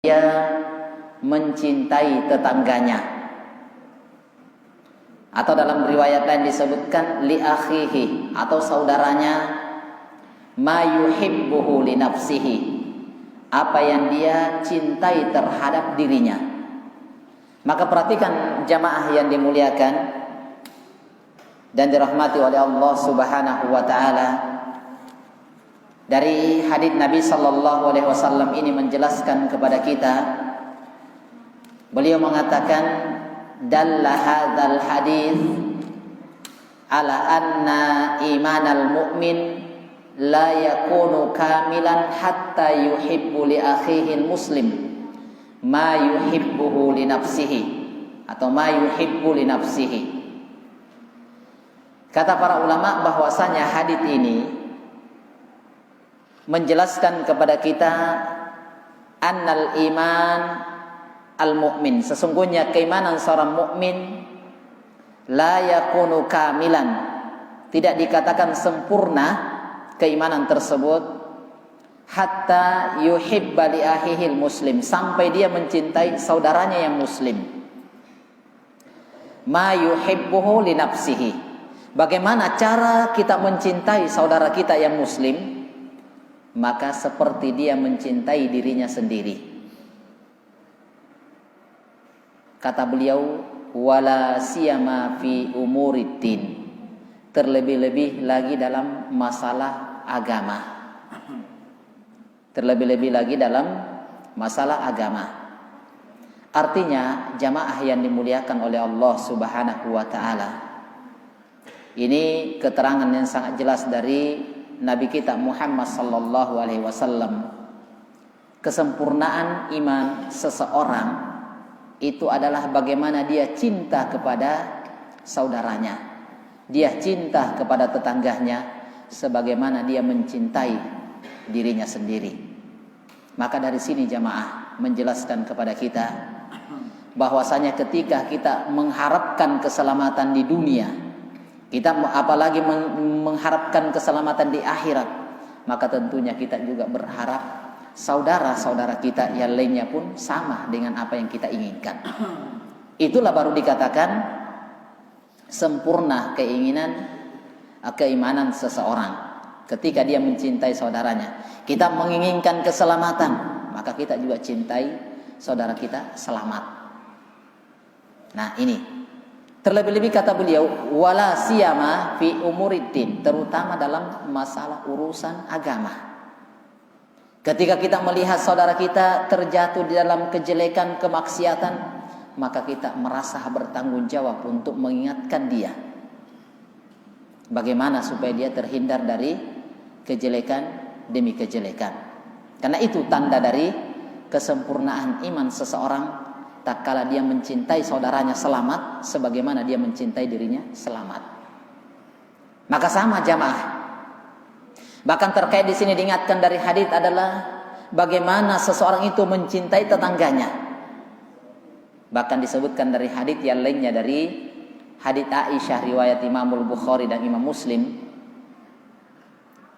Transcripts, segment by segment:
dia mencintai tetangganya. Atau dalam riwayat lain disebutkan li akhihi, atau saudaranya, ma yuhibbuhu li nafsihi, apa yang dia cintai terhadap dirinya. Maka perhatikan jamaah yang dimuliakan dan dirahmati oleh Allah Subhanahu wa taala. Dari hadits Nabi sallallahu alaihi wasallam ini menjelaskan kepada kita, beliau mengatakan, dalla hadzal hadits ala anna imanal mu'min la yakunu kamilan hatta yuhibbu li akhihi muslim ma yuhibbuhu li nafsihi, atau ma yuhibbu li nafsihi. Kata para ulama bahwasanya hadits ini menjelaskan kepada kita annal iman al-mu'min, sesungguhnya keimanan seorang mukmin la yakunu kamilan, tidak dikatakan sempurna keimanan tersebut, hatta yuhibba li akhihil muslim, sampai dia mencintai saudaranya yang muslim, ma yuhibbuhu li nafsihi. Bagaimana cara kita mencintai saudara kita yang muslim? Maka seperti dia mencintai dirinya sendiri. Kata beliau, wala siyama fi umuriddin, terlebih-lebih lagi dalam masalah agama. Terlebih-lebih lagi dalam masalah agama. Artinya jamaah yang dimuliakan oleh Allah Subhanahu wa taala, ini keterangan yang sangat jelas dari Nabi kita Muhammad sallallahu alaihi wasallam. Kesempurnaan iman seseorang itu adalah bagaimana dia cinta kepada saudaranya, dia cinta kepada tetangganya sebagaimana dia mencintai dirinya sendiri. Maka dari sini jamaah menjelaskan kepada kita bahwasanya ketika kita mengharapkan keselamatan di dunia, kita apalagi mengharapkan keselamatan di akhirat, maka tentunya kita juga berharap saudara-saudara kita yang lainnya pun sama dengan apa yang kita inginkan. Itulah baru dikatakan sempurna keimanan seseorang. Ketika dia mencintai saudaranya, kita menginginkan keselamatan, maka kita juga cintai saudara kita selamat. Nah ini, terlebih-lebih kata beliau, wala siyama fi umuriddin, terutama dalam masalah urusan agama. Ketika kita melihat saudara kita terjatuh di dalam kejelekan, kemaksiatan, maka kita merasa bertanggung jawab untuk mengingatkan dia bagaimana supaya dia terhindar dari kejelekan demi kejelekan. Karena itu tanda dari kesempurnaan iman seseorang, tak kala dia mencintai saudaranya selamat sebagaimana dia mencintai dirinya selamat. Maka sama jamaah. Bahkan terkait di sini diingatkan dari hadits adalah bagaimana seseorang itu mencintai tetangganya. Bahkan disebutkan dari hadits yang lainnya, dari hadits Aisyah riwayat Imamul Bukhari dan Imam Muslim,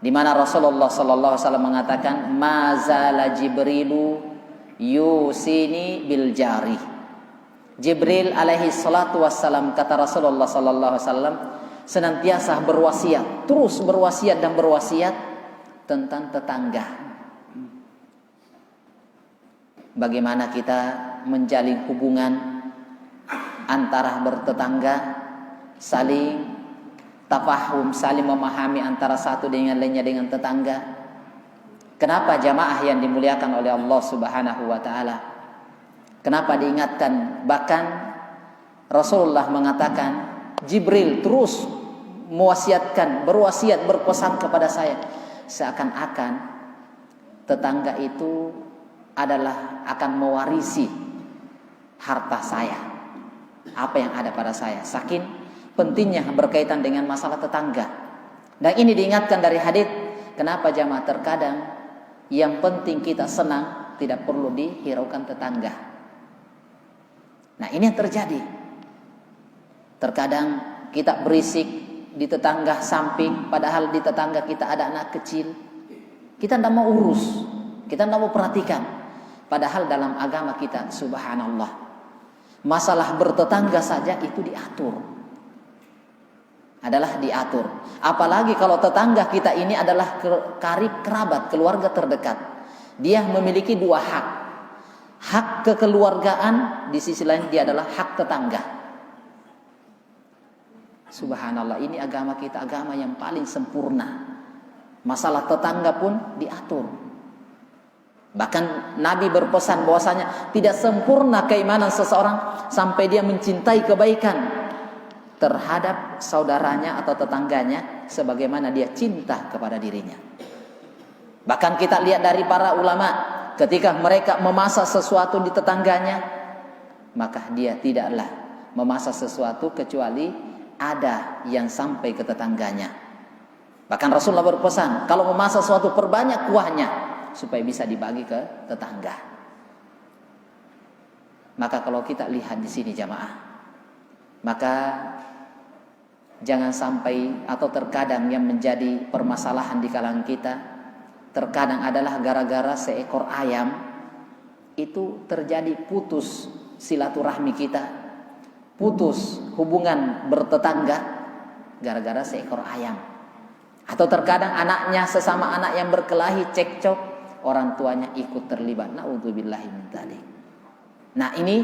di mana Rasulullah sallallahu alaihi wasallam mengatakan, mazala Jibrilu yusini bil jari. Jibril alaihi salatu wassalam, kata Rasulullah sallallahu alaihi wasallam, senantiasa berwasiat, terus berwasiat dan berwasiat tentang tetangga. Bagaimana kita menjalin hubungan antara bertetangga, saling tafahum, saling memahami antara satu dengan lainnya dengan tetangga. Kenapa jamaah yang dimuliakan oleh Allah Subhanahu wa taala? Kenapa diingatkan? Bahkan Rasulullah mengatakan, Jibril terus mewasiatkan, berwasiat, berpesan kepada saya, seakan-akan tetangga itu adalah akan mewarisi harta saya, apa yang ada pada saya. Saking pentingnya berkaitan dengan masalah tetangga. Dan ini diingatkan dari hadits. Kenapa jamaah terkadang yang penting kita senang tidak perlu dihiraukan tetangga. Nah ini yang terjadi. Terkadang kita berisik di tetangga samping, padahal di tetangga kita ada anak kecil. Kita tidak mau urus, kita tidak mau perhatikan. Padahal dalam agama kita, subhanallah, masalah bertetangga saja itu diatur. Adalah diatur. Apalagi kalau tetangga kita ini adalah karib kerabat, keluarga terdekat. Dia memiliki dua hak. Hak kekeluargaan, di sisi lain dia adalah hak tetangga. Subhanallah, ini agama kita, agama yang paling sempurna. Masalah tetangga pun diatur. Bahkan Nabi berpesan bahwasanya tidak sempurna keimanan seseorang sampai dia mencintai kebaikan terhadap saudaranya atau tetangganya sebagaimana dia cinta kepada dirinya. Bahkan kita lihat dari para ulama, ketika mereka memasak sesuatu di tetangganya, maka dia tidaklah memasak sesuatu kecuali ada yang sampai ke tetangganya. Bahkan Rasulullah berpesan, kalau memasak sesuatu perbanyak kuahnya supaya bisa dibagi ke tetangga. Maka kalau kita lihat di sini jamaah, maka jangan sampai, atau terkadang yang menjadi permasalahan di kalangan kita, terkadang adalah gara-gara seekor ayam itu terjadi putus silaturahmi kita, putus hubungan bertetangga gara-gara seekor ayam. Atau terkadang anaknya sesama anak yang berkelahi cekcok, orang tuanya ikut terlibat. Na'udzubillahi min dzalik. Nah, ini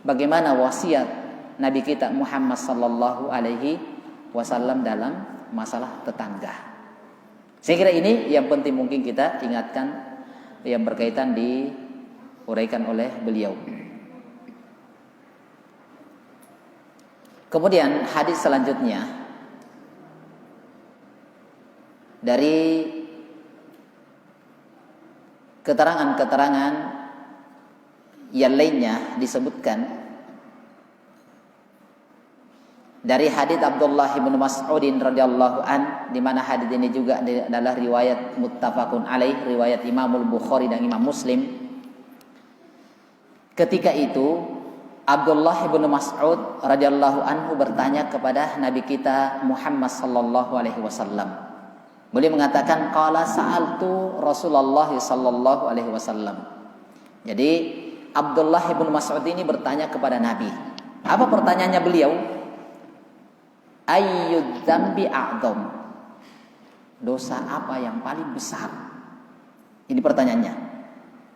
bagaimana wasiat Nabi kita Muhammad sallallahu alaihi wasallam dalam masalah tetangga. Saya kira ini yang penting mungkin kita ingatkan, yang berkaitan diuraikan oleh beliau. Kemudian hadis selanjutnya dari keterangan-keterangan yang lainnya disebutkan dari hadits Abdullah bin Mas'udin radhiyallahu an, di mana hadits ini juga adalah riwayat muttafaqun alaih, riwayat Imamul Bukhari dan Imam Muslim. Ketika itu Abdullah bin Mas'ud radhiyallahu anhu bertanya kepada Nabi kita Muhammad sallallahu alaihi wasallam. Beliau mengatakan, qala sa'altu Rasulullah sallallahu alaihi wasallam. Jadi Abdullah bin Mas'ud ini bertanya kepada Nabi. Apa pertanyaannya beliau? Ayyud dzambi a'dzam? Dosa apa yang paling besar? Ini pertanyaannya.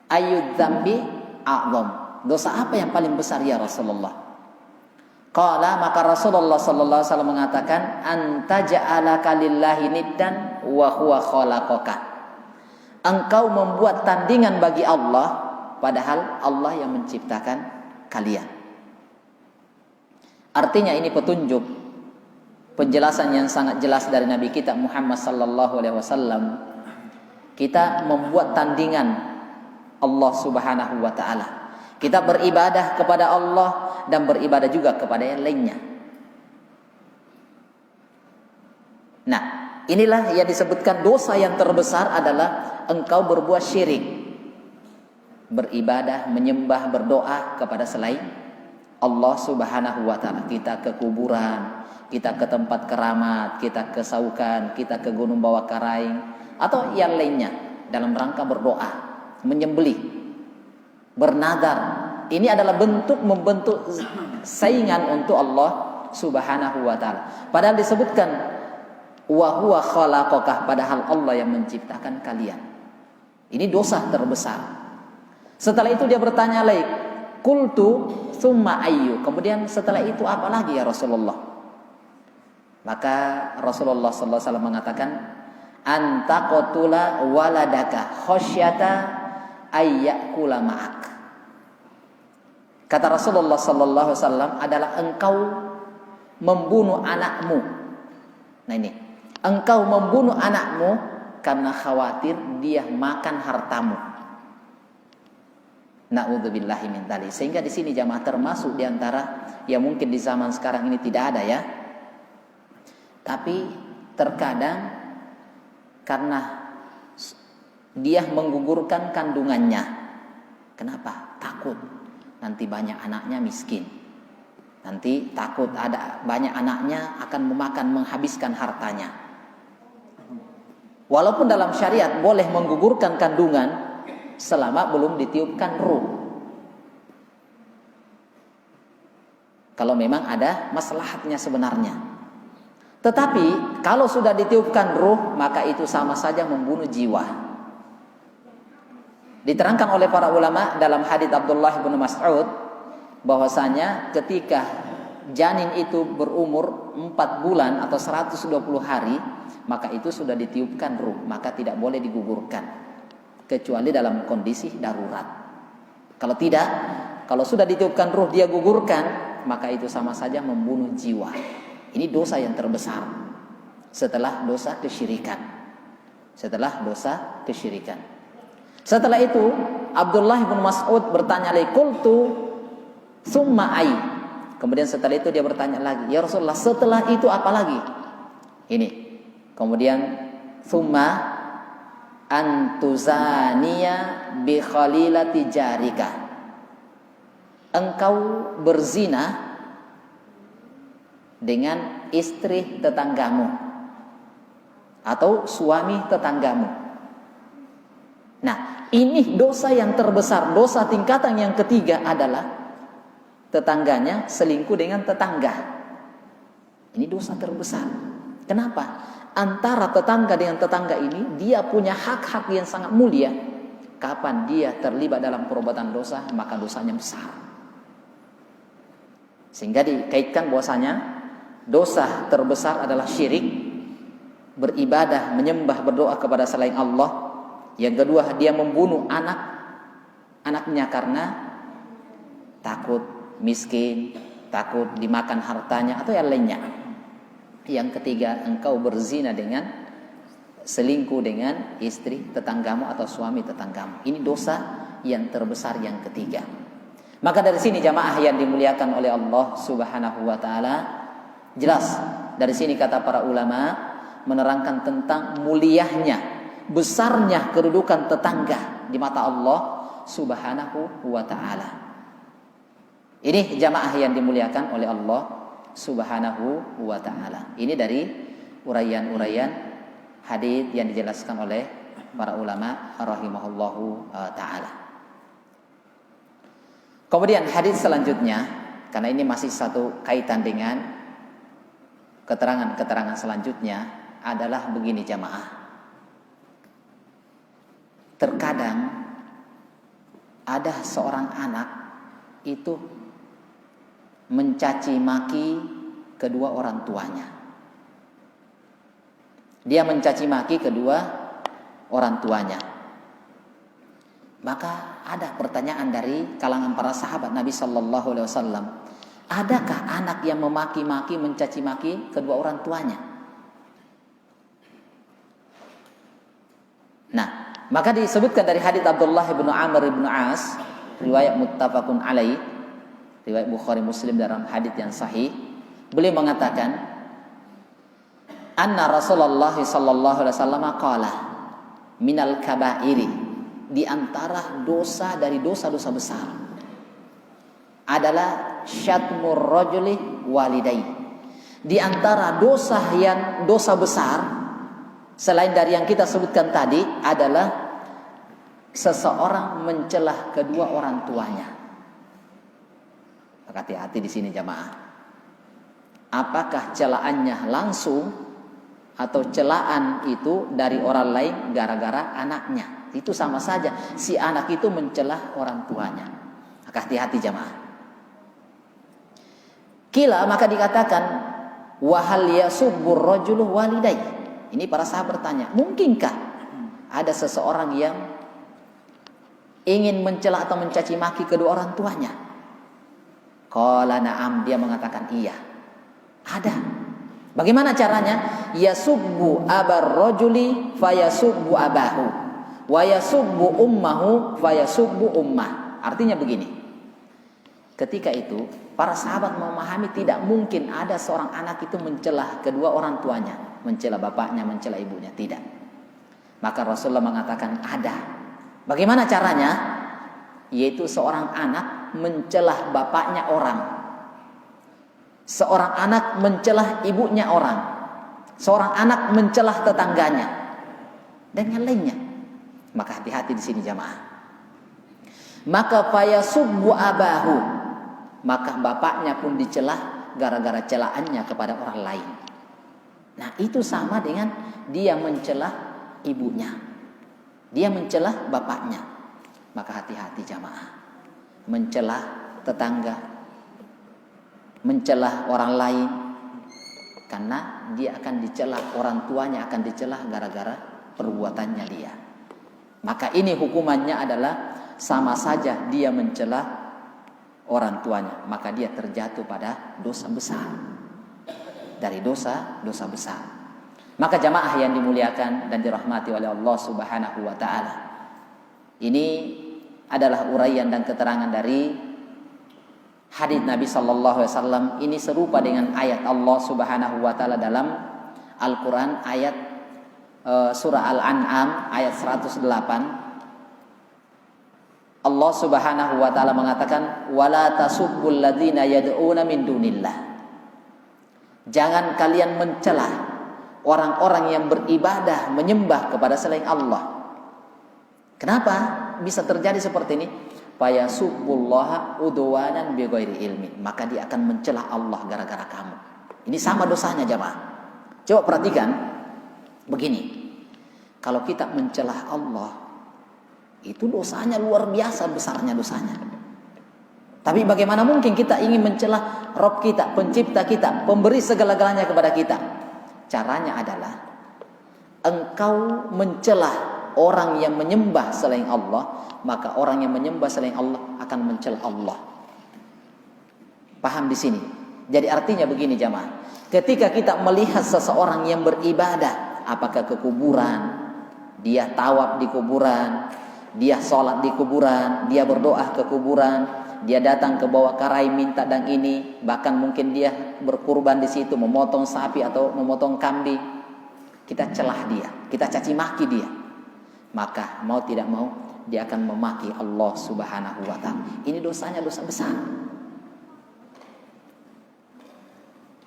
Ayyud dzambi a'dzam? Dosa apa yang paling besar ya Rasulullah? Qala, maka Rasulullah sallallahu alaihi wasallam mengatakan, anta ja'alaka lillahi niddan wa huwa khalaqaka. Engkau membuat tandingan bagi Allah padahal Allah yang menciptakan kalian. Artinya ini petunjuk, penjelasan yang sangat jelas dari Nabi kita Muhammad sallallahu alaihi wasallam. Kita membuat tandingan Allah Subhanahu wa taala. Kita beribadah kepada Allah dan beribadah juga kepada yang lainnya. Nah, inilah yang disebutkan dosa yang terbesar adalah engkau berbuat syirik, beribadah, menyembah, berdoa kepada selain Allah Subhanahu wa taala. Kita ke kuburan, kita ke tempat keramat, kita ke saukan, kita ke gunung bawah karaing atau yang lainnya dalam rangka berdoa, menyembelih, bernadar. Ini adalah membentuk saingan untuk Allah Subhanahu wa taala. Padahal disebutkan wa huwa khalaqaka, padahal Allah yang menciptakan kalian. Ini dosa terbesar. Setelah itu dia bertanya lagi, qultu tsumma ayyu? Kemudian setelah itu apa lagi ya Rasulullah? Maka Rasulullah sallallahu alaihi wasallam mengatakan, anta qatula waladaka khasyata ayyakula ma'ak. Kata Rasulullah sallallahu alaihi wasallam adalah engkau membunuh anakmu. Nah ini, engkau membunuh anakmu karena khawatir dia makan hartamu. Na'udzubillahi min dzalik. Sehingga di sini jamaah termasuk di antara yang mungkin di zaman sekarang ini tidak ada ya. Tapi terkadang karena dia menggugurkan kandungannya. Kenapa? Takut nanti banyak anaknya miskin. Nanti takut ada banyak anaknya akan menghabiskan hartanya. Walaupun dalam syariat boleh menggugurkan kandungan, selama belum ditiupkan ruh. Kalau memang ada maslahatnya sebenarnya. Tetapi kalau sudah ditiupkan ruh, maka itu sama saja membunuh jiwa. Diterangkan oleh para ulama dalam hadits Abdullah bin Mas'ud bahwasanya ketika janin itu berumur 4 bulan atau 120 hari, maka itu sudah ditiupkan ruh, maka tidak boleh digugurkan kecuali dalam kondisi darurat. Kalau tidak, kalau sudah ditiupkan ruh dia gugurkan, maka itu sama saja membunuh jiwa. Ini dosa yang terbesar setelah dosa kesyirikan. Setelah itu Abdullah bin Mas'ud bertanya lagi, qultu summa ai. Kemudian setelah itu dia bertanya lagi, ya Rasulullah, setelah itu apa lagi? Ini. Kemudian summa antuzaniya bi khalilati jarika. Engkau berzina dengan istri tetanggamu atau suami tetanggamu. Nah, ini dosa yang terbesar. Dosa tingkatan yang ketiga adalah tetangganya selingkuh dengan tetangga. Ini dosa terbesar. Kenapa? Antara tetangga dengan tetangga ini dia punya hak-hak yang sangat mulia. Kapan dia terlibat dalam perbuatan dosa, maka dosanya besar. Sehingga dikaitkan bahwasanya dosa terbesar adalah syirik, beribadah, menyembah, berdoa kepada selain Allah. Yang kedua, dia membunuh anaknya karena takut miskin, takut dimakan hartanya atau yang lainnya. Yang ketiga, engkau berzina dengan selingkuh dengan istri tetanggamu atau suami tetanggamu. Ini dosa yang terbesar yang ketiga. Maka dari sini jamaah yang dimuliakan oleh Allah Subhanahu wa taala, jelas dari sini kata para ulama menerangkan tentang mulianya, besarnya kedudukan tetangga di mata Allah Subhanahu wa taala. Ini jamaah yang dimuliakan oleh Allah Subhanahu wa taala. Ini dari uraian-uraian hadis yang dijelaskan oleh para ulama rahimahullahu taala. Kemudian hadis selanjutnya, karena ini masih satu kaitan dengan keterangan-keterangan selanjutnya, adalah begini jamaah. Terkadang ada seorang anak itu mencaci maki kedua orang tuanya. Dia mencaci maki kedua orang tuanya. Maka ada pertanyaan dari kalangan para sahabat Nabi Sallallahu Alaihi Wasallam, adakah anak yang memaki-maki, mencaci maki kedua orang tuanya? Nah, maka disebutkan dari hadits Abdullah bin Amr bin As, riwayat muttafaqun alaih, riwayat Bukhari Muslim dalam hadits yang sahih, beliau mengatakan, anna Rasulullah Sallallahu Alaihi Wasallam qala minal kabairi, di antara dosa dari dosa-dosa besar adalah syatmur rajuli walidai. Di antara dosa besar selain dari yang kita sebutkan tadi adalah seseorang mencelah kedua orang tuanya. Hati-hati di sini jamaah. Apakah celaannya langsung atau celaan itu dari orang lain gara-gara anaknya? Itu sama saja, si anak itu mencelah orang tuanya. Maka hati-hati jamaah. Kila, maka dikatakan, wahal yasubbur rajulu walidai. Ini para sahabat bertanya, mungkinkah ada seseorang yang ingin mencela atau mencaci maki kedua orang tuanya? Qala na'am, dia mengatakan iya. Ada. Bagaimana caranya? Yasubbu abar rajuli fayasubbu abahu, wa yasubbu ummahu fayasubbu ummah. Artinya begini. Ketika itu para sahabat memahami tidak mungkin ada seorang anak itu mencela kedua orang tuanya, mencela bapaknya, mencela ibunya, tidak. Maka Rasulullah mengatakan ada. Bagaimana caranya? Yaitu seorang anak mencelah bapaknya orang, seorang anak mencelah ibunya orang, seorang anak mencelah tetangganya, dan yang lainnya. Maka hati-hati di sini jamaah. maka fayasubbu abahu, maka bapaknya pun dicelah gara-gara celaannya kepada orang lain. Nah, itu sama dengan dia mencelah ibunya, dia mencelah bapaknya. Maka hati-hati jamaah, mencelah tetangga, mencelah orang lain, karena dia akan dicelah, orang tuanya akan dicelah gara-gara perbuatannya dia. Maka ini hukumannya adalah sama saja dia mencelah orang tuanya, maka dia terjatuh pada dosa besar, dari dosa besar. Maka jamaah yang dimuliakan dan dirahmati oleh Allah Subhanahu wa taala, ini adalah uraian dan keterangan dari hadis Nabi sallallahu alaihi wasallam. Ini serupa dengan ayat Allah Subhanahu wa taala dalam Al-Qur'an, ayat surah Al-An'am ayat 108. Allah Subhanahu wa taala mengatakan, wala tasubbul ladzina yad'una min dunillah. Jangan kalian mencela orang-orang yang beribadah menyembah kepada selain Allah. Kenapa bisa terjadi seperti ini? Fayasubbullaha udwanan bighairi ilmin, maka dia akan mencela Allah gara-gara kamu. Ini sama dosanya jemaah. Coba perhatikan begini. Kalau kita mencela Allah, itu dosanya luar biasa besarnya dosanya. Tapi bagaimana mungkin kita ingin mencela Rabb kita, pencipta kita, pemberi segala-galanya kepada kita? Caranya adalah engkau mencela orang yang menyembah selain Allah, maka orang yang menyembah selain Allah akan mencela Allah. Paham di sini? Jadi artinya begini jamaah, ketika kita melihat seseorang yang beribadah, apakah ke kuburan, dia tawaf di kuburan, dia sholat di kuburan, dia berdoa ke kuburan, dia datang ke bawah karai minta dan ini, bahkan mungkin dia berkurban di situ, memotong sapi atau memotong kambing, kita celah dia, kita caci maki dia, maka mau tidak mau dia akan memaki Allah Subhanahu wa ta'ala. Ini dosanya dosa besar.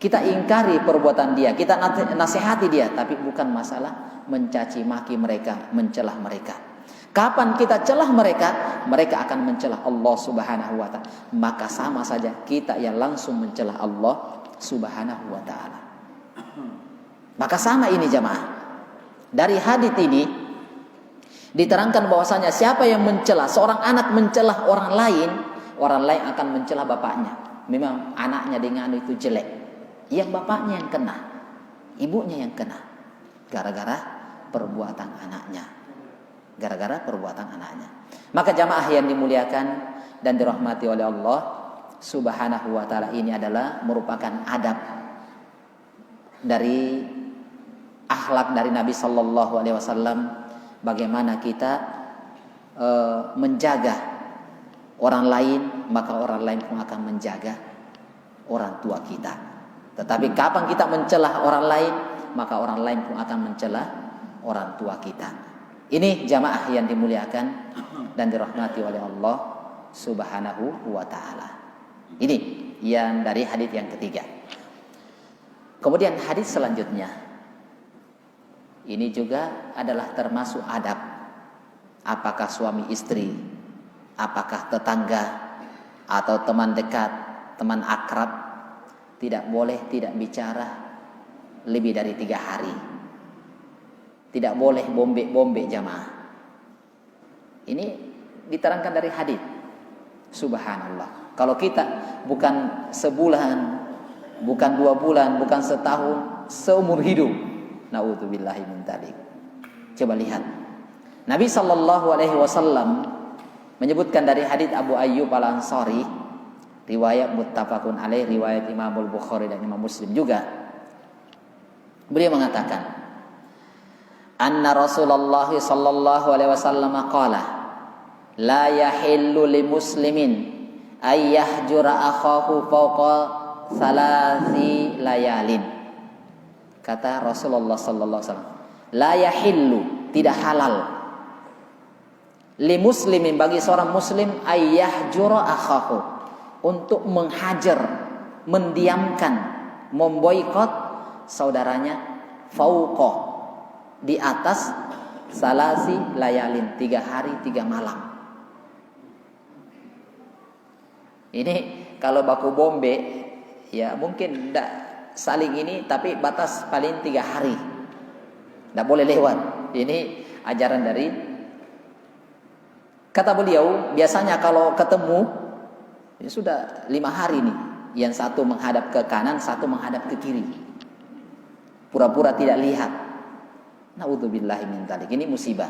Kita ingkari perbuatan dia, kita nasihati dia, tapi bukan masalah mencaci maki mereka, mencelah mereka. Kapan kita celah mereka, mereka akan mencelah Allah Subhanahu wa ta'ala. Maka sama saja kita yang langsung mencelah Allah Subhanahu wa ta'ala. Maka sama ini jamaah. Dari hadits ini diterangkan bahwasanya siapa yang mencela, seorang anak mencela orang lain akan mencela bapaknya. Memang anaknya dengan itu jelek, yang bapaknya yang kena, ibunya yang kena, gara-gara perbuatan anaknya. Maka jamaah yang dimuliakan dan dirahmati oleh Allah Subhanahu wa ta'ala, ini adalah merupakan adab dari akhlak dari Nabi sallallahu alaihi wasallam, bagaimana kita menjaga orang lain, maka orang lain pun akan menjaga orang tua kita. Tetapi kapan kita mencelah orang lain, maka orang lain pun akan mencelah orang tua kita. Ini jamaah yang dimuliakan dan dirahmati oleh Allah Subhanahu wa ta'ala. Ini yang dari hadis yang ketiga. Kemudian hadis selanjutnya, ini juga adalah termasuk adab. Apakah suami istri, apakah tetangga atau teman dekat, teman akrab, tidak boleh tidak bicara lebih dari 3 hari. Tidak boleh bombek jamaah. Ini diterangkan dari hadis. Subhanallah. Kalau kita bukan sebulan, bukan 2 bulan, bukan setahun, seumur hidup, na'udzubillahi min dzalik. Coba lihat. Nabi sallallahu alaihi wasallam menyebutkan dari hadis Abu Ayyub Al-Ansari, riwayat muttafaqun alaih, riwayat Imam Al-Bukhari dan Imam Muslim juga. Beliau mengatakan, anna Rasulullah sallallahu alaihi wasallam qala, la yahillu li muslimin ay yahjura akhahu fawqa 3 layalin. Kata Rasulullah sallallahu alaihi wasallam, la yahillu, tidak halal, li muslimin, bagi seorang muslim, ay yahjura akhahu, untuk menghajar, mendiamkan, memboikot saudaranya, fauqa, di atas 3 layalin, 3 hari 3 malam. Ini kalau baku bombe, ya mungkin tidak saling ini, tapi batas paling 3 hari. Tidak boleh lewat. Ini ajaran dari, kata beliau, biasanya kalau ketemu, ya sudah 5 hari nih. Yang satu menghadap ke kanan, satu menghadap ke kiri. Pura-pura tidak lihat. Na'udzubillahi min dzalik. Ini musibah.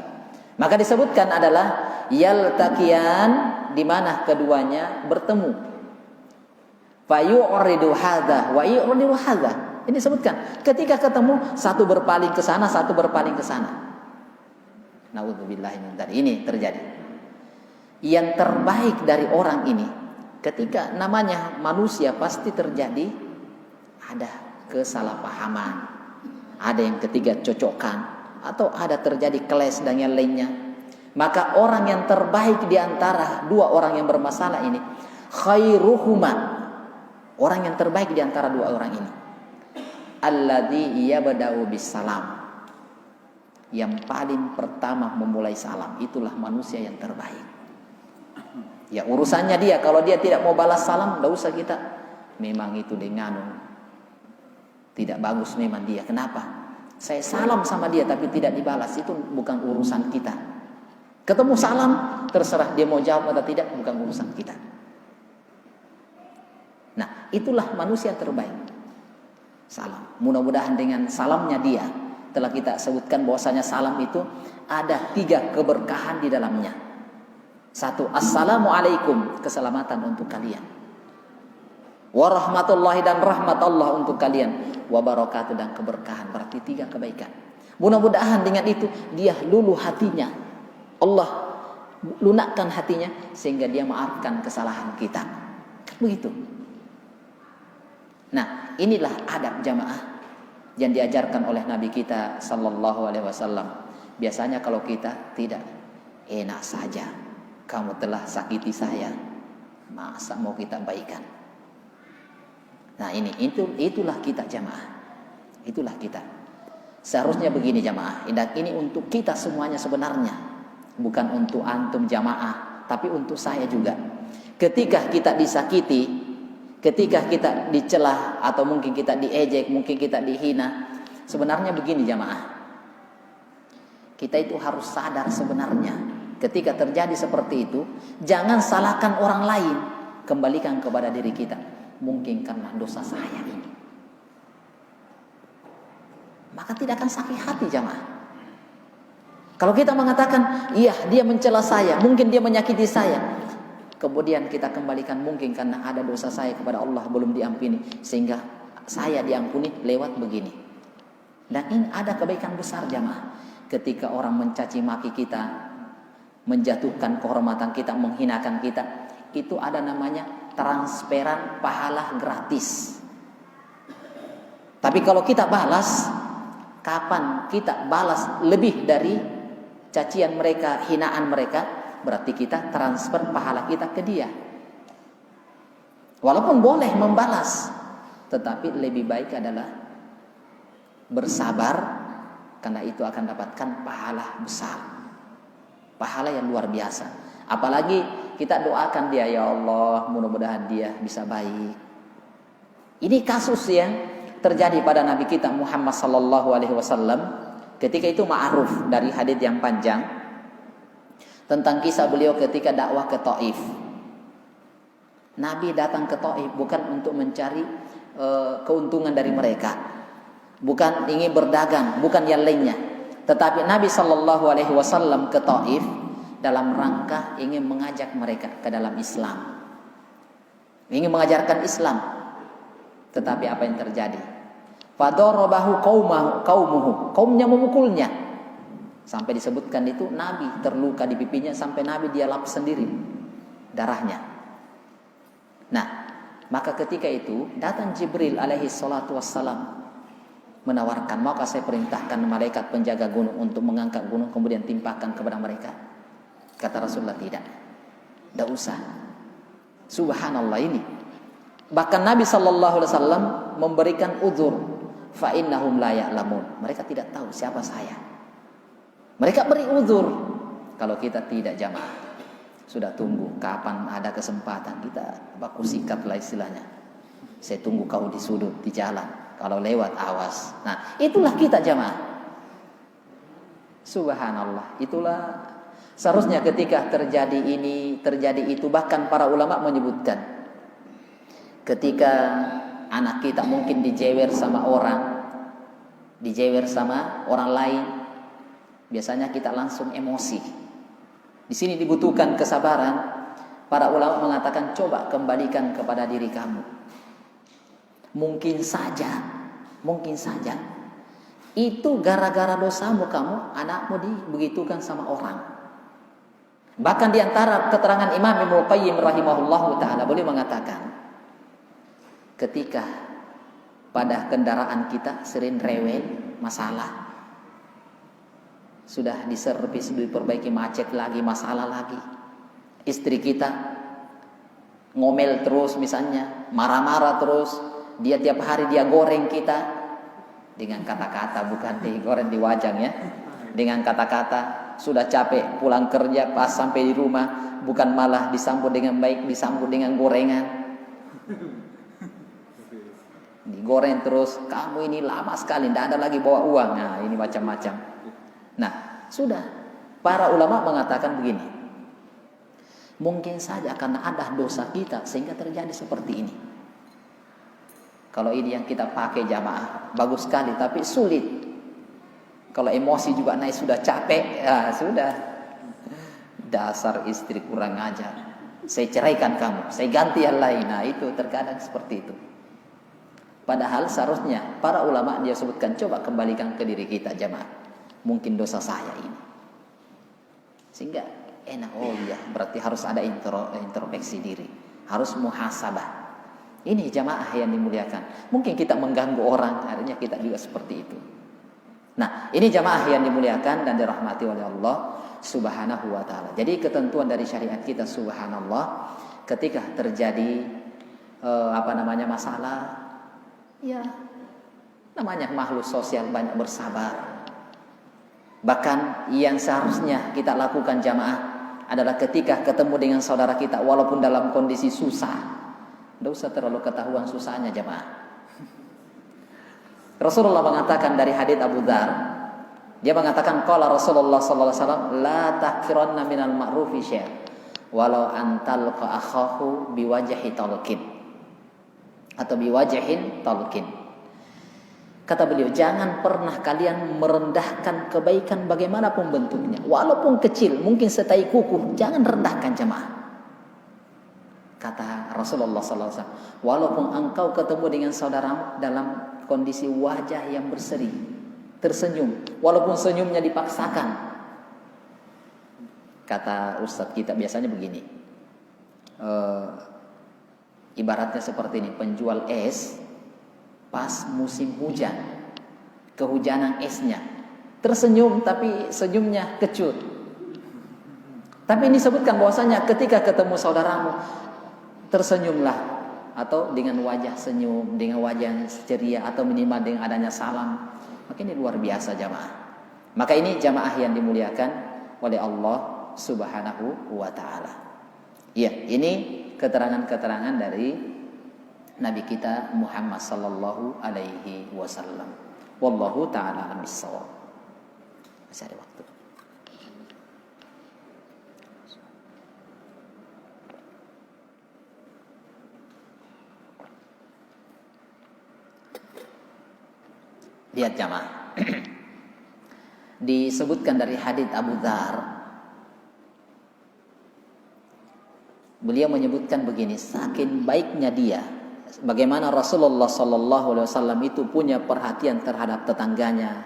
Maka disebutkan adalah yaltaqiyan, di mana keduanya bertemu. Fayu'ridu hadza wa yu'ridu hadza. Ini disebutkan ketika ketemu, satu berpaling ke sana, satu berpaling ke sana. Na'udzubillahi min dzalik. Ini terjadi. Yang terbaik dari orang ini, ketika namanya manusia pasti terjadi ada kesalahpahaman, ada yang ketiga cocokan, atau ada terjadi clash dan yang lainnya. Maka orang yang terbaik di antara dua orang yang bermasalah ini, khairuhuma, orang yang terbaik di antara dua orang ini, alladzi yabda'u bisalam, yang paling pertama memulai salam. Itulah manusia yang terbaik. Ya urusannya dia, kalau dia tidak mau balas salam, tidak usah kita. Memang itu dengan tidak bagus memang dia. Kenapa? Saya salam sama dia tapi tidak dibalas, itu bukan urusan kita. Ketemu salam, terserah dia mau jawab atau tidak, bukan urusan kita. Nah, itulah manusia terbaik. Salam. Mudah-mudahan dengan salamnya dia, telah kita sebutkan bahwasanya salam itu ada 3 keberkahan di dalamnya. 1, assalamualaikum, keselamatan untuk kalian. Warahmatullahi, dan rahmat Allah untuk kalian. Wabarakatuh, dan keberkahan. Berarti 3 kebaikan. Mudah-mudahan dengan itu dia luluh hatinya. Allah lunakkan hatinya sehingga dia maafkan kesalahan kita. Begitu. Nah, inilah adab jamaah yang diajarkan oleh Nabi kita sallallahu alaihi wasallam. Biasanya kalau kita tidak, enak saja, kamu telah sakiti saya, masa mau kita baikan? Nah, itulah kita jamaah. Itulah kita. Seharusnya begini jamaah. Ini untuk kita semuanya sebenarnya, bukan untuk antum jamaah, tapi untuk saya juga. Ketika kita disakiti, ketika kita dicela, atau mungkin kita diejek, mungkin kita dihina, sebenarnya begini jamaah. Kita itu harus sadar sebenarnya, ketika terjadi seperti itu, jangan salahkan orang lain, kembalikan kepada diri kita. Mungkin karena dosa saya ini, maka tidak akan sakit hati jamaah. Kalau kita mengatakan, iya dia mencela saya, mungkin dia menyakiti saya, kemudian kita kembalikan, mungkin karena ada dosa saya kepada Allah belum diampuni, sehingga saya diampuni lewat begini. Dan ini ada kebaikan besar jamaah. Ketika orang mencaci maki kita, menjatuhkan kehormatan kita, menghinakan kita, itu ada namanya transferan pahala gratis. Tapi kalau kita balas, kapan kita balas lebih dari cacian mereka, hinaan mereka, berarti kita transfer pahala kita ke dia. Walaupun boleh membalas, tetapi lebih baik adalah bersabar, karena itu akan dapatkan pahala besar, pahala yang luar biasa. Apalagi kita doakan dia, ya Allah, mudah-mudahan dia bisa baik. Ini kasus yang terjadi pada Nabi kita Muhammad sallallahu alaihi wasallam. Ketika itu ma'ruf dari hadits yang panjang tentang kisah beliau ketika dakwah ke Taif. Nabi datang ke Taif bukan untuk mencari keuntungan dari mereka, bukan ingin berdagang, bukan yang lainnya, tetapi Nabi sallallahu alaihi wasallam ke Taif dalam rangka ingin mengajak mereka ke dalam Islam, ingin mengajarkan Islam. Tetapi apa yang terjadi? Fadarabahu qaumuhu, kaumnya memukulnya, sampai disebutkan itu Nabi terluka di pipinya, sampai Nabi dia lap sendiri darahnya. Nah, maka ketika itu datang Jibril alaihi salatu wassalam menawarkan, maka saya perintahkan malaikat penjaga gunung untuk mengangkat gunung kemudian timpakan kepada mereka. Kata Rasulullah, tidak usah. Subhanallah ini. Bahkan Nabi sallallahu alaihi wasallam memberikan uzur, fa innahum la ya'lamun. Mereka tidak tahu siapa saya. Mereka beri uzur. Kalau kita tidak jamaah. sudah tunggu kapan ada kesempatan, kita baku sikatlah istilahnya. Saya tunggu kau di sudut di jalan, kalau lewat awas. Nah, itulah kita jamaah. Subhanallah, itulah seharusnya ketika terjadi ini, terjadi itu. Bahkan para ulama menyebutkan, ketika anak kita mungkin dijewer sama orang lain, biasanya kita langsung emosi. Di sini dibutuhkan kesabaran. Para ulama mengatakan, coba kembalikan kepada diri kamu. Mungkin saja itu gara-gara dosamu kamu, anakmu dibegitukan sama orang. Bahkan di antara keterangan Imam Ibnu Qayyim rahimahullahu taala boleh mengatakan, ketika pada kendaraan kita sering rewel, masalah, sudah diservis, diperbaiki, macet lagi, masalah lagi. Istri kita ngomel terus misalnya, marah-marah terus, dia tiap hari dia goreng kita dengan kata-kata, bukan digoreng di wajang ya, dengan kata-kata. Sudah capek pulang kerja, pas sampai di rumah bukan malah disambut dengan baik, disambut dengan gorengan, digoreng terus. Kamu ini lama sekali, tidak ada lagi bawa uang. Nah, ini macam-macam. Nah, sudah para ulama mengatakan begini, mungkin saja karena ada dosa kita sehingga terjadi seperti ini. Kalau ini yang kita pakai jamaah, bagus sekali, tapi sulit. Kalau emosi juga naik, sudah capek, ya sudah. Dasar istri kurang ajar, saya ceraikan kamu, saya ganti yang lain. Nah, itu terkadang seperti itu. Padahal seharusnya para ulama dia sebutkan, coba kembalikan ke diri kita jamaah. Mungkin dosa saya ini, sehingga enak. Oh iya, berarti harus ada introspeksi diri, harus muhasabah. Ini jamaah yang dimuliakan. Mungkin kita mengganggu orang, akhirnya kita juga seperti itu. Nah, ini jamaah yang dimuliakan dan dirahmati oleh Allah Subhanahu wa taala. Jadi ketentuan dari syariat kita, subhanallah, ketika terjadi masalah, ya namanya makhluk sosial, banyak bersabar. Bahkan yang seharusnya kita lakukan jamaah adalah ketika ketemu dengan saudara kita, walaupun dalam kondisi susah, tidak usah terlalu ketahuan susahnya jamaah. Rasulullah mengatakan dari hadits Abu Dzar, dia mengatakan, qala Rasulullah sallallahu alaihi wasallam, la tahqiranna minal ma'rufi syai'an walau antalqa akhahu biwajhi talqin atau biwajhin talqin. Kata beliau, jangan pernah kalian merendahkan kebaikan bagaimanapun bentuknya, walaupun kecil, mungkin setai kuku, jangan rendahkan jemaah. Kata Rasulullah SAW, walaupun engkau ketemu dengan saudaramu dalam kondisi wajah yang berseri, tersenyum, walaupun senyumnya dipaksakan. Kata Ustadz kita biasanya begini, ibaratnya seperti ini, penjual es pas musim hujan, kehujanan esnya, tersenyum tapi senyumnya kecut. Tapi ini disebutkan bahwasanya ketika ketemu saudaramu, tersenyumlah, atau dengan wajah senyum, dengan wajah ceria, atau minimal dengan adanya salam. Maka ini luar biasa jamaah. Maka ini jamaah yang dimuliakan oleh Allah Subhanahu wa taala. Ya, ini keterangan-keterangan dari Nabi kita Muhammad sallallahu alaihi wasallam. Wallahu taala a'lam bissawab. Masih ada waktu. Lihat jamaah. Disebutkan dari hadits Abu Dzar, beliau menyebutkan begini, saking baiknya dia, bagaimana Rasulullah sallallahu alaihi wasallam itu punya perhatian terhadap tetangganya,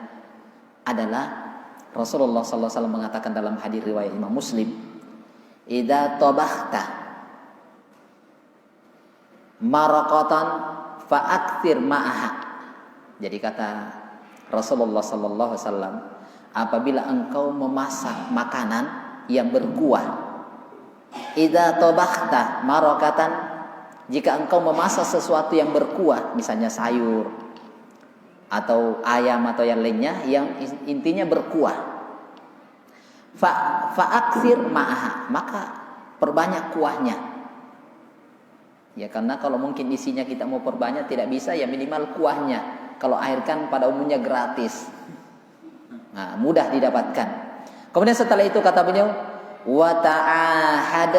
adalah Rasulullah sallallahu alaihi wasallam mengatakan dalam hadis riwayat Imam Muslim, "Idza tabakhta maraqatan fa'aktsir ma'aha." Jadi kata Rasulullah sallallahu alaihi wasallam, apabila engkau memasak makanan yang berkuah, idza tabakhta maraqatan, jika engkau memasak sesuatu yang berkuah, misalnya sayur atau ayam atau yang lainnya yang intinya berkuah, fa'aktsir ma'aha, maka perbanyak kuahnya. Ya karena kalau mungkin isinya kita mau perbanyak tidak bisa, ya minimal kuahnya. Kalau air kan pada umumnya gratis. Nah, mudah didapatkan. Kemudian setelah itu kata beliau, wa ta'ahad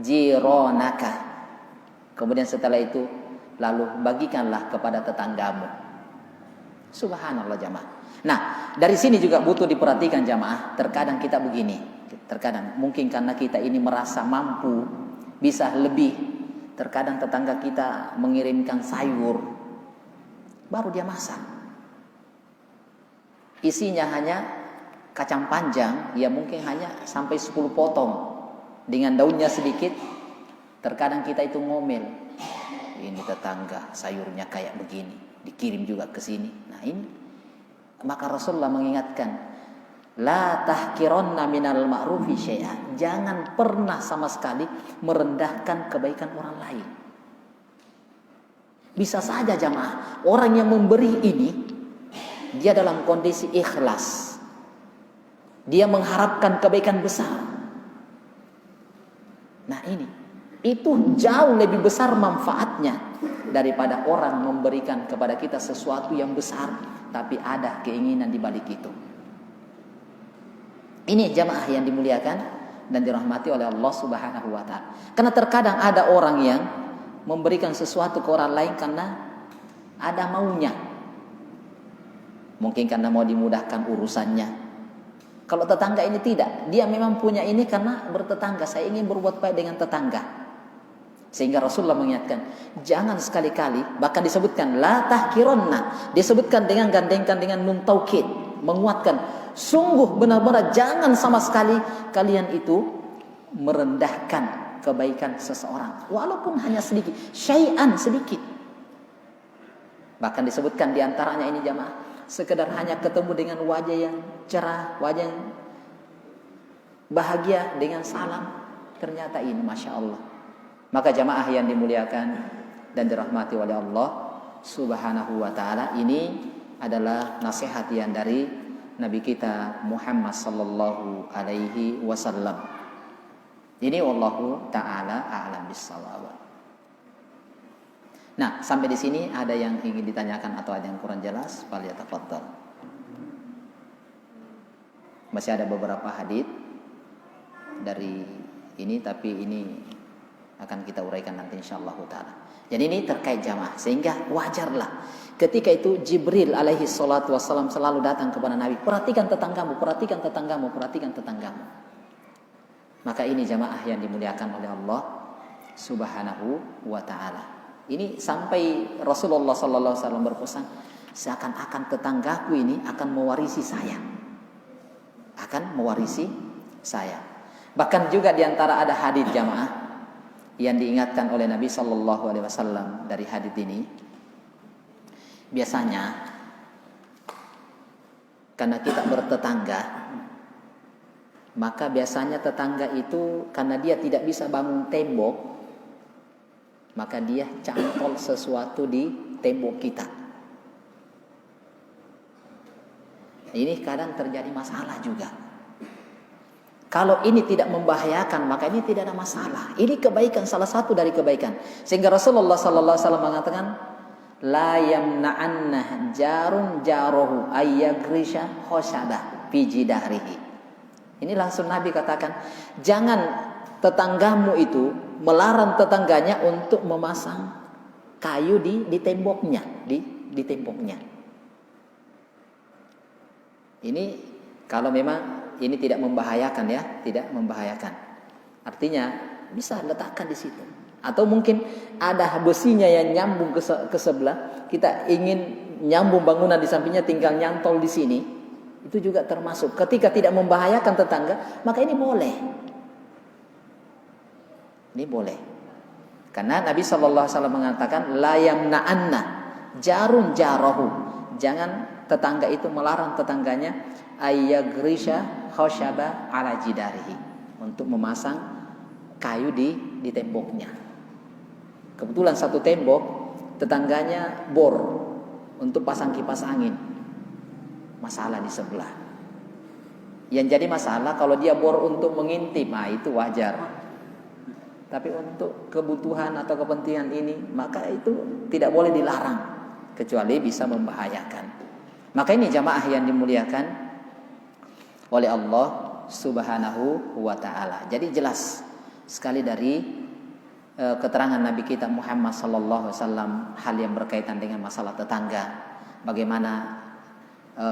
jironaka. Kemudian setelah itu lalu bagikanlah kepada tetanggamu. Subhanallah jamaah. Nah, dari sini juga butuh diperhatikan jamaah. Terkadang kita begini. Terkadang mungkin karena kita ini merasa mampu, bisa lebih. Terkadang tetangga kita mengirimkan sayur, baru dia masak. Isinya hanya kacang panjang, ya mungkin hanya sampai 10 potong. Dengan daunnya sedikit. Terkadang kita itu ngomel. Ini tetangga sayurnya kayak begini, dikirim juga ke sini. Nah ini, maka Rasulullah mengingatkan, la tahkironna minal ma'rufi syai'an. Jangan pernah sama sekali merendahkan kebaikan orang lain. Bisa saja jamaah, orang yang memberi ini dia dalam kondisi ikhlas. Dia mengharapkan kebaikan besar. Nah ini, itu jauh lebih besar manfaatnya daripada orang memberikan kepada kita sesuatu yang besar tapi ada keinginan di balik itu. Ini jamaah yang dimuliakan dan dirahmati oleh Allah Subhanahu wa ta'ala. Karena terkadang ada orang yang memberikan sesuatu ke orang lain karena ada maunya. Mungkin karena mau dimudahkan urusannya. Kalau tetangga ini tidak, dia memang punya ini karena bertetangga. Saya ingin berbuat baik dengan tetangga. Sehingga Rasulullah mengingatkan, jangan sekali-kali, bahkan disebutkan la tahkironna, disebutkan dengan gandengkan dengan nun taukid, menguatkan. Sungguh benar-benar jangan sama sekali kalian itu merendahkan kebaikan seseorang, walaupun hanya sedikit, syai'an sedikit. Bahkan disebutkan diantaranya ini jamaah, sekedar hanya ketemu dengan wajah yang cerah, wajah yang bahagia dengan salam, ternyata ini Masya Allah. Maka jamaah yang dimuliakan dan dirahmati oleh Allah Subhanahu wa ta'ala, ini adalah nasihat yang dari Nabi kita Muhammad sallallahu alaihi wasallam. Ini wallahu taala a'lam bissawab. Nah, sampai di sini ada yang ingin ditanyakan atau ada yang kurang jelas? Falyatafaddal. Masih ada beberapa hadits dari ini, tapi ini akan kita uraikan nanti insyaallah taala. Jadi ini terkait jamaah, sehingga wajarlah ketika itu Jibril alaihi salatu wassalam selalu datang kepada Nabi, perhatikan tetanggamu, perhatikan tetanggamu, perhatikan tetanggamu. Maka ini jamaah yang dimuliakan oleh Allah Subhanahu wa ta'ala. Ini sampai Rasulullah sallallahu alaihi wasallam berpesan, seakan-akan tetanggaku ini akan mewarisi saya. Akan mewarisi saya. Bahkan juga diantara ada hadis jamaah yang diingatkan oleh Nabi sallallahu alaihi wasallam dari hadis ini. Biasanya karena kita bertetangga, maka biasanya tetangga itu karena dia tidak bisa bangun tembok, maka dia cantol sesuatu di tembok kita. Ini kadang terjadi masalah juga. Kalau ini tidak membahayakan, maka ini tidak ada masalah. Ini kebaikan, salah satu dari kebaikan. Sehingga Rasulullah sallallahu alaihi wasallam mengatakan, la yamna'anna jarun jarohu ayyagrisha khosyabah fi jidarihi. Ini langsung Nabi katakan, jangan tetanggamu itu melarang tetangganya untuk memasang kayu di temboknya, di temboknya. Ini kalau memang ini tidak membahayakan ya, tidak membahayakan. Artinya bisa letakkan di situ. Atau mungkin ada besinya yang nyambung ke sebelah, kita ingin nyambung bangunan di sampingnya, tinggal nyantol di sini. Itu juga termasuk. Ketika tidak membahayakan tetangga, maka ini boleh. Ini boleh. Karena Nabi SAW mengatakan, la yamna'anna jarun jarahu. Jangan tetangga itu melarang tetangganya ayyagrisha khosyaba ala jidarihi, untuk memasang kayu di temboknya. Kebetulan satu tembok tetangganya bor untuk pasang kipas angin. Masalah di sebelah. Yang jadi masalah kalau dia bor untuk mengintip, itu wajar. Tapi untuk kebutuhan atau kepentingan ini, maka itu tidak boleh dilarang, kecuali bisa membahayakan. Maka ini jamaah yang dimuliakan oleh Allah Subhanahu wa ta'ala. Jadi jelas sekali dari keterangan Nabi kita Muhammad sallallahu alaihi wasallam hal yang berkaitan dengan masalah tetangga, bagaimana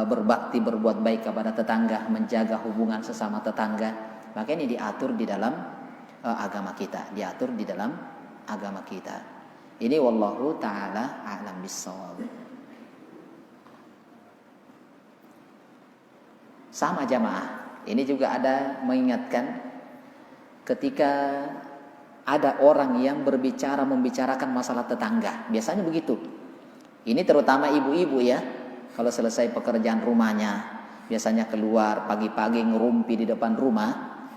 berbakti, berbuat baik kepada tetangga, menjaga hubungan sesama tetangga. Maka ini diatur di dalam agama kita, diatur di dalam agama kita. Ini wallahu ta'ala a'lam bissawab. Sama jamaah, ini juga ada mengingatkan ketika ada orang yang membicarakan masalah tetangga. Biasanya begitu. Ini terutama ibu-ibu ya, kalau selesai pekerjaan rumahnya, biasanya keluar pagi-pagi ngerumpi di depan rumah,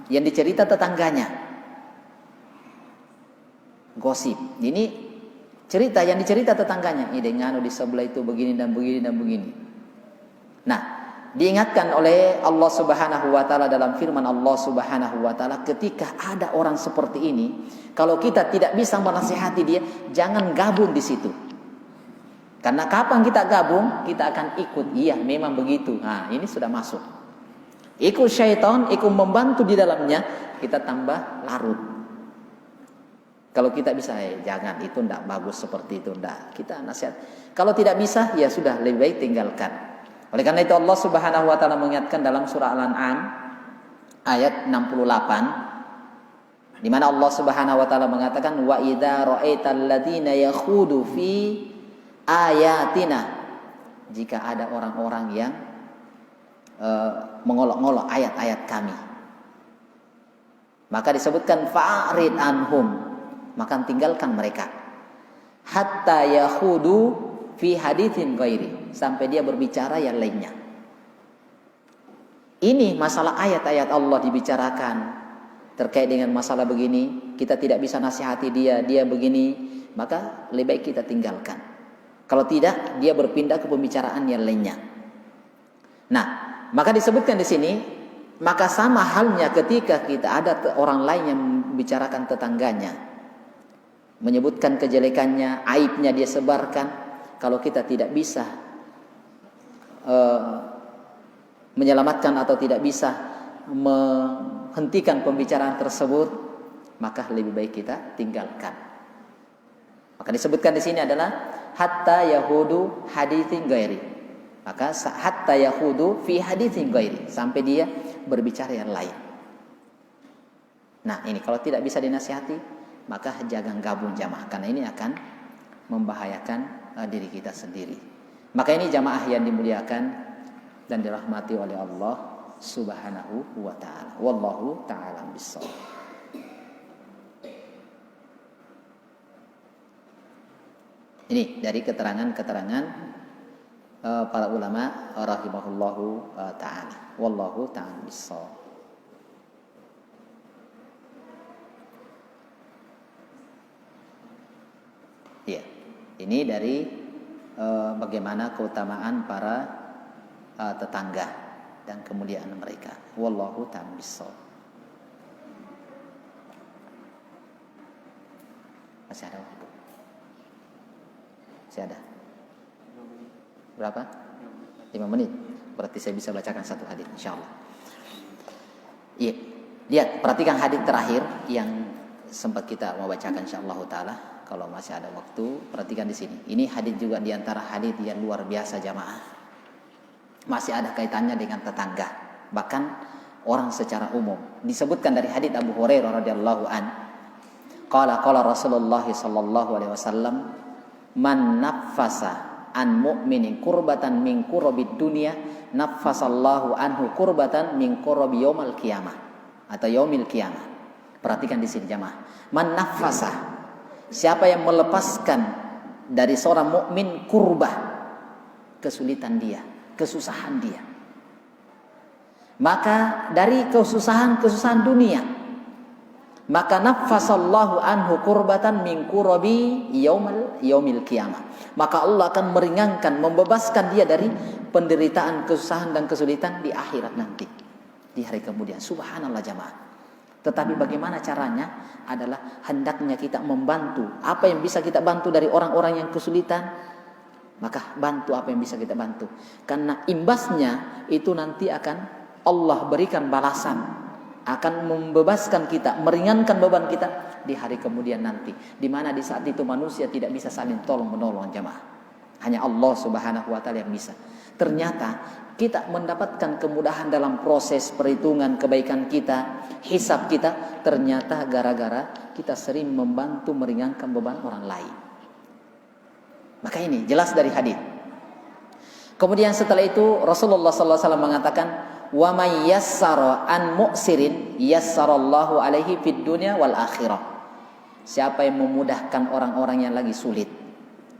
yang dicerita tetangganya. Gosip. Ini cerita yang dicerita tetangganya. Ini dengan di sebelah itu begini dan begini dan begini. Nah, diingatkan oleh Allah Subhanahu wa taala dalam firman Allah Subhanahu wa taala, ketika ada orang seperti ini, kalau kita tidak bisa menasihati dia, jangan gabung di situ. Karena kapan kita gabung, kita akan ikut. Iya, memang begitu. Nah, ini sudah masuk. Ikut syaitan, ikut membantu di dalamnya, kita tambah larut. Kalau kita bisa, jangan, itu tidak bagus seperti itu, tidak. Kita nasihat. Kalau tidak bisa, ya sudah, lebih baik tinggalkan. Oleh karena itu Allah Subhanahu wa taala mengingatkan dalam surah Al-An'am ayat 68, di mana Allah Subhanahu wa taala mengatakan, wa idza ra'aital ladzina yakhudu fi ayatina, jika ada orang-orang yang mengolok-olok ayat-ayat kami, maka disebutkan fa'rid anhum, maka tinggalkan mereka, hatta yakhudu fi haditsin ghairi, sampai dia berbicara yang lainnya. Ini masalah ayat-ayat Allah dibicarakan terkait dengan masalah begini, kita tidak bisa nasihati dia begini, maka lebih baik kita tinggalkan. Kalau tidak, dia berpindah ke pembicaraan yang lainnya. Nah, maka disebutkan di sini, maka sama halnya ketika kita ada orang lain yang membicarakan tetangganya, menyebutkan kejelekannya, aibnya dia sebarkan. Kalau kita tidak bisa menyelamatkan atau tidak bisa menghentikan pembicaraan tersebut, maka lebih baik kita tinggalkan. Maka disebutkan di sini adalah hatta yahudu haditsin ghairi. Maka hatta yahudu fi haditsin ghairi, sampai dia berbicara yang lain. Nah, ini kalau tidak bisa dinasihati, maka jangan gabung jamaah, karena ini akan membahayakan diri kita sendiri. Maka ini jamaah yang dimuliakan dan dirahmati oleh Allah Subhanahu wa ta'ala. Wallahu ta'ala bissawab. Ini dari keterangan-keterangan para ulama rahimahullahu ta'ala. Wallahu ta'ala bissawab. Ya, ini dari bagaimana keutamaan para tetangga dan kemuliaan mereka. Wallahu ta'ala bissawab. Masih ada waktu? Masih ada? Berapa? 5 menit. Berarti saya bisa bacakan satu hadis, insyaallah. Iya, lihat, perhatikan hadis terakhir yang sempat kita mau bacakan insyaallah taala. Kalau masih ada waktu, perhatikan di sini. Ini hadis juga di antara hadis yang luar biasa jamaah. Masih ada kaitannya dengan tetangga, bahkan orang secara umum. Disebutkan dari hadis Abu Hurairah radhiyallahu an. Qala Rasulullah sallallahu alaihi wasallam, man naffasa an mu'minin kurbatan min kurabid dunya, naffasallahu anhu kurbatan min kurabi yaumal qiyamah atau yaumil qiyamah. Perhatikan di sini jamaah. Man naffasa, siapa yang melepaskan dari seorang mukmin kurbah, kesulitan dia, kesusahan dia, maka dari kesusahan dunia, maka naffasallahu anhu kurbatan min kurabi yaumil qiyamah, maka Allah akan meringankan, membebaskan dia dari penderitaan, kesusahan dan kesulitan di akhirat nanti, di hari kemudian. Subhanallah jamaah. Tetapi bagaimana caranya adalah hendaknya kita membantu. Apa yang bisa kita bantu dari orang-orang yang kesulitan, maka bantu apa yang bisa kita bantu. Karena imbasnya itu nanti akan Allah berikan balasan, akan membebaskan kita, meringankan beban kita di hari kemudian nanti, di mana di saat itu manusia tidak bisa saling tolong menolong jamaah. Hanya Allah Subhanahu wa taala yang bisa. Ternyata kita mendapatkan kemudahan dalam proses perhitungan kebaikan kita, hisab kita, ternyata gara-gara kita sering membantu meringankan beban orang lain. Maka ini jelas dari hadis. Kemudian setelah itu Rasulullah SAW mengatakan, wa may yassara an mu'sirin yassarallahu alaihi fid dunya wal akhirah. Siapa yang memudahkan orang-orang yang lagi sulit.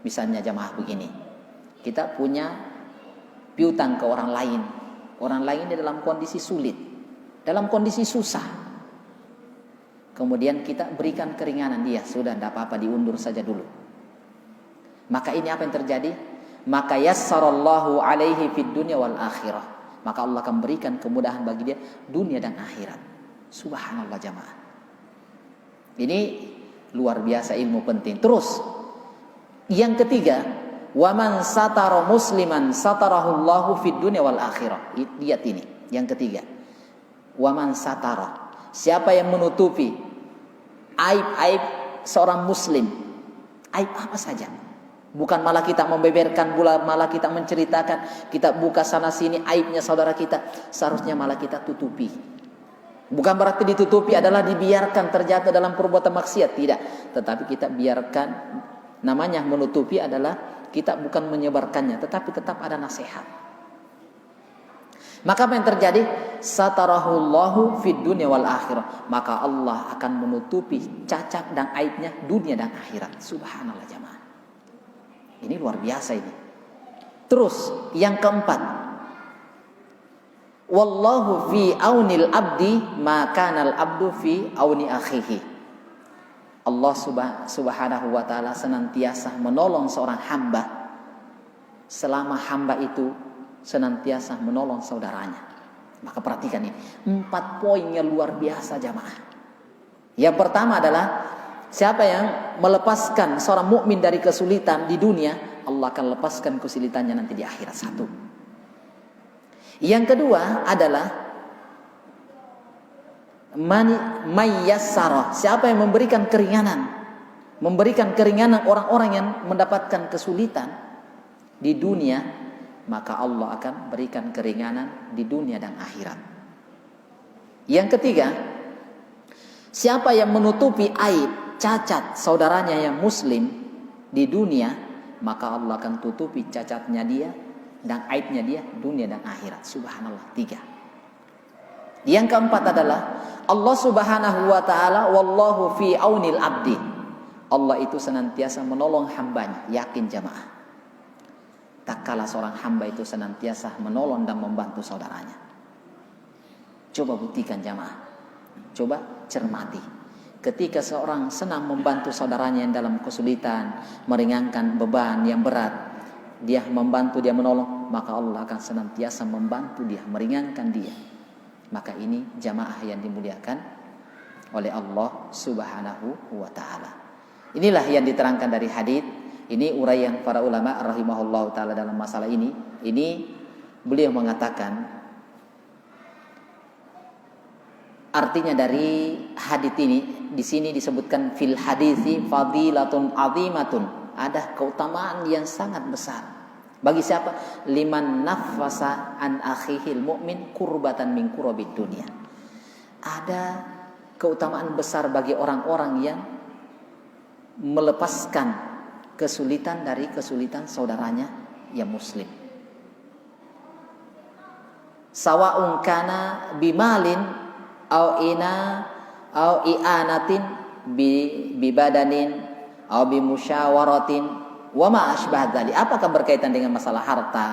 Misalnya jamaah begini, kita punya piutang ke orang lain. Orang lain di dalam kondisi sulit, dalam kondisi susah. Kemudian kita berikan keringanan dia, sudah tidak apa-apa, diundur saja dulu. Maka ini apa yang terjadi? Maka yassarallahu alaihi fid dunya wal akhirah. Maka Allah akan berikan kemudahan bagi dia dunia dan akhirat. Subhanallah jamaah. Ini luar biasa ilmu penting. Terus yang ketiga, wa man satara musliman satarahullahu fid dunya wal akhirah. Lihat ini, yang ketiga. Wa man satara. Siapa yang menutupi aib-aib seorang muslim. Aib apa saja. Bukan malah kita membeberkan, malah kita menceritakan, kita buka sana sini aibnya saudara kita. Seharusnya malah kita tutupi. Bukan berarti ditutupi adalah dibiarkan terjatuh dalam perbuatan maksiat, tidak. Tetapi kita biarkan, namanya menutupi adalah kita bukan menyebarkannya, tetapi tetap ada nasihat. Maka apa yang terjadi? Satarahullahu fid dunya wal akhirah. Maka Allah akan menutupi cacat dan aibnya dunia dan akhirat. Subhanallah jamaah. Ini luar biasa ini. Terus yang keempat, wallahu fi aunil abdi ma kanal abdu fi auni akhihi. Allah Subhanahu wa taala senantiasa menolong seorang hamba selama hamba itu senantiasa menolong saudaranya. Maka perhatikan ini, 4 poinnya luar biasa jamaah. Yang pertama adalah siapa yang melepaskan seorang mukmin dari kesulitan di dunia, Allah akan lepaskan kesulitannya nanti di akhirat. Satu. Yang kedua adalah mayyasara, siapa yang memberikan keringanan orang-orang yang mendapatkan kesulitan di dunia, maka Allah akan berikan keringanan di dunia dan akhirat. Yang ketiga, siapa yang menutupi aib, cacat saudaranya yang muslim di dunia, maka Allah akan tutupi cacatnya dia dan aibnya dia dunia dan akhirat. Subhanallah. 3. Yang keempat adalah Allah Subhanahu wa taala wallahu fi aunil abdi. Allah itu senantiasa menolong hambanya. Yakin jamaah. Tak kalah seorang hamba itu senantiasa menolong dan membantu saudaranya. Coba buktikan jamaah. Coba cermati. Ketika seorang senang membantu saudaranya yang dalam kesulitan, meringankan beban yang berat, dia membantu, dia menolong, maka Allah akan senantiasa membantu dia, meringankan dia. Maka ini jamaah yang dimuliakan oleh Allah Subhanahu wa taala. Inilah yang diterangkan dari hadis. Ini uraian para ulama rahimahullah taala dalam masalah ini. Ini beliau mengatakan, artinya dari hadis ini, di sini disebutkan fil hadisi fadilatun azimatun, ada keutamaan yang sangat besar. Bagi siapa? Liman nafasa an akhihil mu'min kurbatan min kurabid dunia. Ada keutamaan besar bagi orang-orang yang melepaskan kesulitan dari kesulitan saudaranya yang muslim. Sawa'un kana bimalin au i'anatin bi badanin au bi musyawaratin wa ma asbah dzalik. Apakah berkaitan dengan masalah harta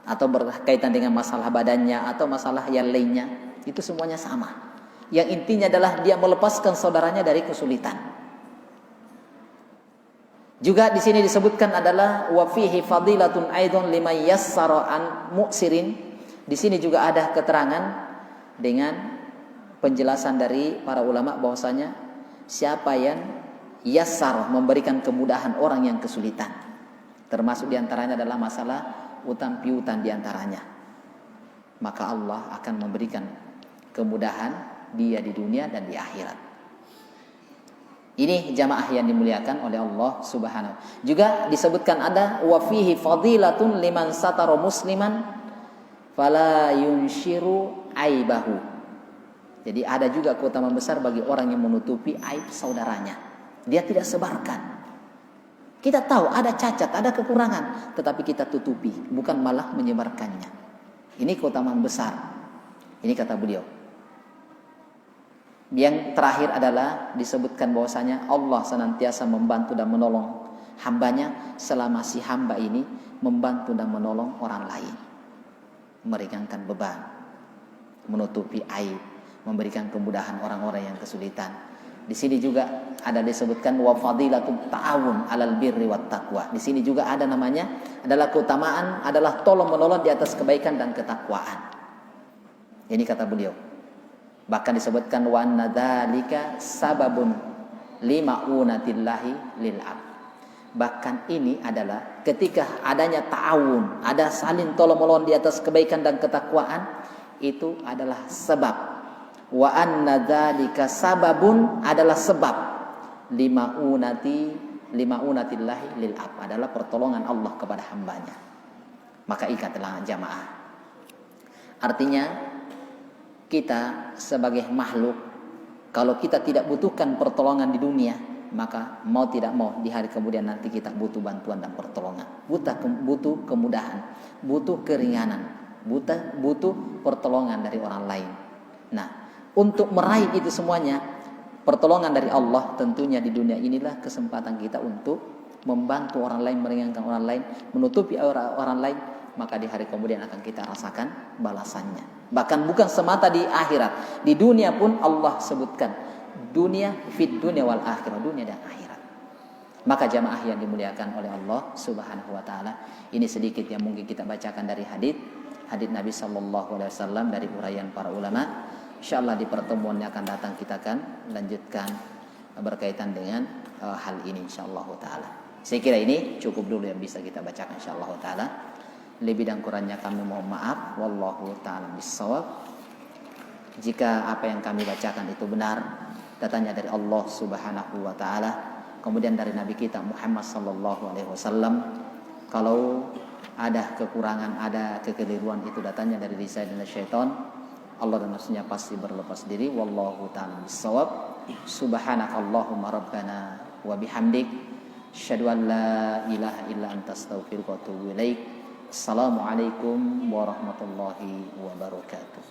atau berkaitan dengan masalah badannya atau masalah yang lainnya, itu semuanya sama. Yang intinya adalah dia melepaskan saudaranya dari kesulitan. Juga di sini disebutkan adalah wa fihi fadilatun aidon liman yassara an mu'sirin. Di sini juga ada keterangan dengan penjelasan dari para ulama bahwasanya siapa yang yassar, memberikan kemudahan orang yang kesulitan. Termasuk diantaranya adalah masalah utang piutang diantaranya. Maka Allah akan memberikan kemudahan dia di dunia dan di akhirat. Ini jamaah yang dimuliakan oleh Allah Subhanahu. Juga disebutkan ada wa fihi fadilatun liman satara musliman fala yunshiru aibahu. Jadi ada juga keutamaan besar bagi orang yang menutupi aib saudaranya. Dia tidak sebarkan. Kita tahu ada cacat, ada kekurangan, tetapi kita tutupi, bukan malah menyebarkannya. Ini keutamaan besar. Ini kata beliau. Yang terakhir adalah disebutkan bahwasanya Allah senantiasa membantu dan menolong hambanya selama si hamba ini membantu dan menolong orang lain, meringankan beban, menutupi aib, memberikan kemudahan orang-orang yang kesulitan. Di sini juga ada disebutkan wa fadilatut ta'awun 'alal birri wat taqwa. Di sini juga ada namanya adalah keutamaan adalah tolong menolong di atas kebaikan dan ketakwaan. Ini kata beliau. Bahkan disebutkan wa anna dzalika sababun lima'unatillahi lil 'abd. Bahkan ini adalah ketika adanya ta'awun, ada saling tolong menolong di atas kebaikan dan ketakwaan, itu adalah sebab. Wa anna dzalika sababun adalah sebab lima'unatillahi lil 'abd, adalah pertolongan Allah kepada hambanya. Maka ikatlah jamaah. Artinya kita sebagai makhluk, kalau kita tidak butuhkan pertolongan di dunia, maka mau tidak mau di hari kemudian nanti kita butuh bantuan dan pertolongan, butuh kemudahan, butuh keringanan, butuh pertolongan dari orang lain. Nah, untuk meraih itu semuanya, pertolongan dari Allah tentunya di dunia inilah kesempatan kita untuk membantu orang lain, meringankan orang lain, menutupi orang lain, maka di hari kemudian akan kita rasakan balasannya. Bahkan bukan semata di akhirat, di dunia pun Allah sebutkan dunia, fid dunia wal akhirah, dunia dan akhirat. Maka jamaah yang dimuliakan oleh Allah Subhanahu wa taala, ini sedikit yang mungkin kita bacakan dari hadis Nabi sallallahu alaihi wasallam dari uraian para ulama. Insyaallah di pertemuan yang akan datang kita akan lanjutkan berkaitan dengan hal ini insyaallah taala. Saya kira ini cukup dulu yang bisa kita bacakan insyaallah taala. Lebih dan kurangnya kami mohon maaf. Wallahu ta'ala bissawab. Jika apa yang kami bacakan itu benar, datangnya dari Allah Subhanahu wa taala, kemudian dari Nabi kita Muhammad sallallahu alaihi wasallam. Kalau ada kekurangan, ada kekeliruan, itu datangnya dari saya dan syaitan. Allah dan Rasulnya pasti berlepas diri. Wallahu ta'ala bissawab. Subhanakallahumma rabbana wa bihamdik, asyhadu an la ilaha illa anta astaghfiruka wa atubu ilaik. Assalamualaikum warahmatullahi wabarakatuh.